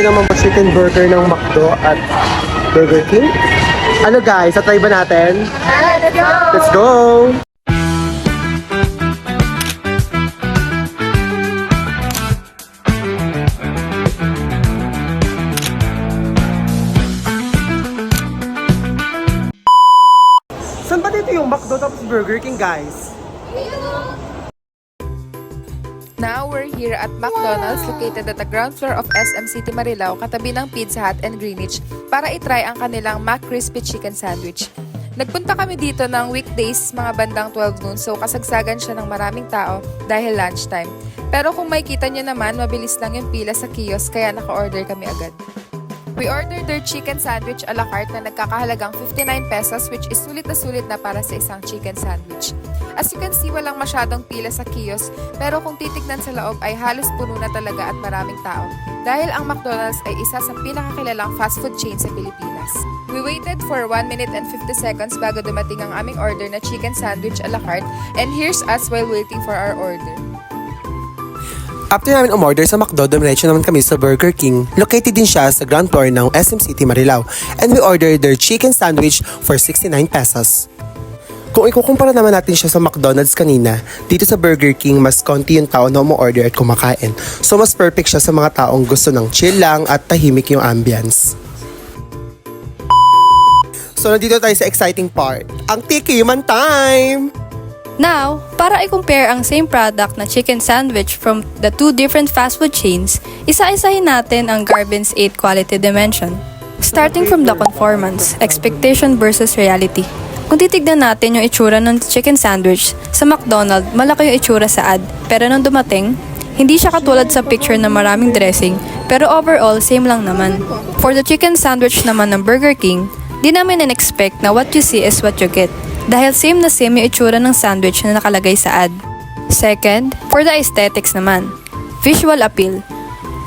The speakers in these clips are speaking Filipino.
sino naman chicken burger ng McDo at Burger King. Ano guys, tatry ba natin? Let's go! Let's go! Saan ba dito yung McDo tapos Burger King guys? Now we're here at McDonald's located at the ground floor of SM City Marilao katabi ng Pizza Hut and Greenwich para itry ang kanilang McCrispy Chicken Sandwich. Nagpunta kami dito ng weekdays mga bandang 12 noon so kasagsagan siya ng maraming tao dahil lunchtime. Pero kung makikita nyo naman, mabilis lang yung pila sa kiosk kaya naka-order kami agad. We ordered their chicken sandwich a la carte na nagkakahalagang 59 pesos which is sulit na para sa isang chicken sandwich. As you can see, walang masyadong pila sa kiosk pero kung titignan sa loob ay halos puno na talaga at maraming tao. Dahil ang McDonald's ay isa sa pinakakilalang fast food chain sa Pilipinas. We waited for 1 minute and 50 seconds bago dumating ang aming order na chicken sandwich a la carte and here's us while waiting for our order. After namin umorder sa McDo, dumiretso naman kami sa Burger King. Located din siya sa ground floor ng SM City Marilao. And we ordered their chicken sandwich for 69 pesos. Kung ikukumpara naman natin siya sa McDonald's kanina, dito sa Burger King, mas konti yung tao na umu-order at kumakain. So mas perfect siya sa mga taong gusto ng chill lang at tahimik yung ambience. So nandito tayo sa exciting part, ang tikiman time! Now, para i-compare ang same product na chicken sandwich from the two different fast food chains, isa-isahin natin ang Garvin's 8 quality dimension. Starting from the conformance, expectation versus reality. Kung titignan natin yung itsura ng chicken sandwich, sa McDonald's, malaki yung itsura sa ad. Pero nung dumating, hindi siya katulad sa picture na maraming dressing, pero overall, same lang naman. For the chicken sandwich naman ng Burger King, di namin in-expect na what you see is what you get. Dahil same na same yung itsura ng sandwich na nakalagay sa ad. Second, for the aesthetics naman. Visual appeal.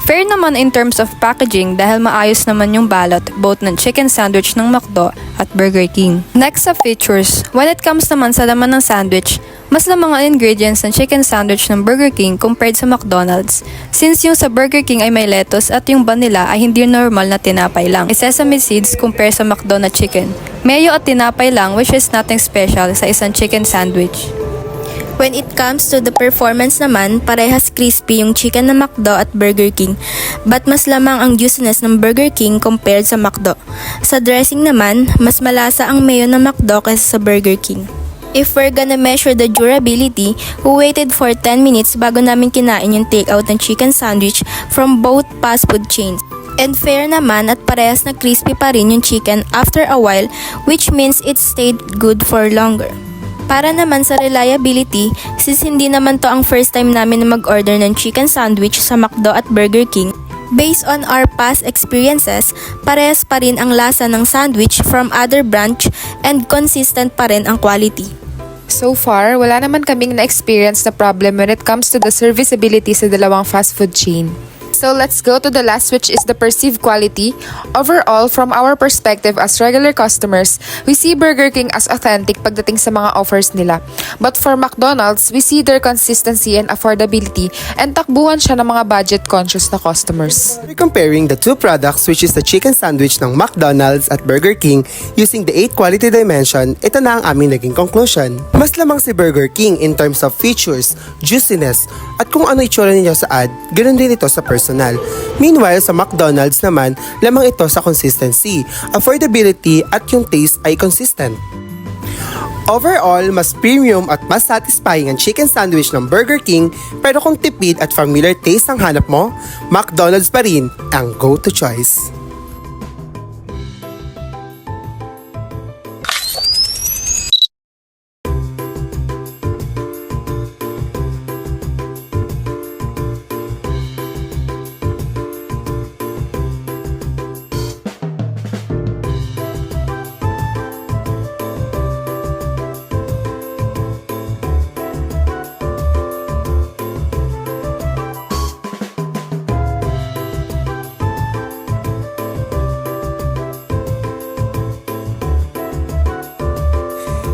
Fair naman in terms of packaging dahil maayos naman yung balot both ng chicken sandwich ng McDo at Burger King. Next sa features, when it comes naman sa laman ng sandwich, mas lamang ang ingredients ng chicken sandwich ng Burger King compared sa McDonald's. Since yung sa Burger King ay may lettuce at yung bun nila ay hindi normal na tinapay lang. Sesame seeds compare sa McDo na chicken. Mayo at tinapay lang which is nothing special sa isang chicken sandwich. When it comes to the performance naman, parehas crispy yung chicken ng McDo at Burger King. But mas lamang ang juiciness ng Burger King compared sa McDo. Sa dressing naman, mas malasa ang mayo ng McDo kaysa sa Burger King. If we're gonna measure the durability, we waited for 10 minutes bago namin kinain yung takeout ng chicken sandwich from both fast food chains. And fair naman at parehas na crispy pa rin yung chicken after a while, which means it stayed good for longer. Para naman sa reliability, since hindi naman to ang first time namin na mag-order ng chicken sandwich sa McDo at Burger King, based on our past experiences, parehas pa rin ang lasa ng sandwich from other branch and consistent pa rin ang quality. So far, wala naman kaming na-experience na problem when it comes to the serviceability sa dalawang fast food chain. So let's go to the last, which is the perceived quality. Overall, from our perspective as regular customers, we see Burger King as authentic pagdating sa mga offers nila. But for McDonald's, we see their consistency and affordability and takbuhan siya ng mga budget-conscious na customers. We're comparing the two products, which is the chicken sandwich ng McDonald's at Burger King using the 8 quality dimension. Ito na ang aming naging conclusion. Mas lamang si Burger King in terms of features, juiciness, at kung ano itsura niya sa ad, ganoon din ito sa personal. Meanwhile, sa McDonald's naman, lamang ito sa consistency, affordability at yung taste ay consistent. Overall, mas premium at mas satisfying ang chicken sandwich ng Burger King, pero kung tipid at familiar taste ang hanap mo, McDonald's pa rin ang go-to choice.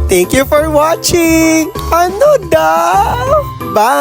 Thank you for watching! Ano daw? Bye!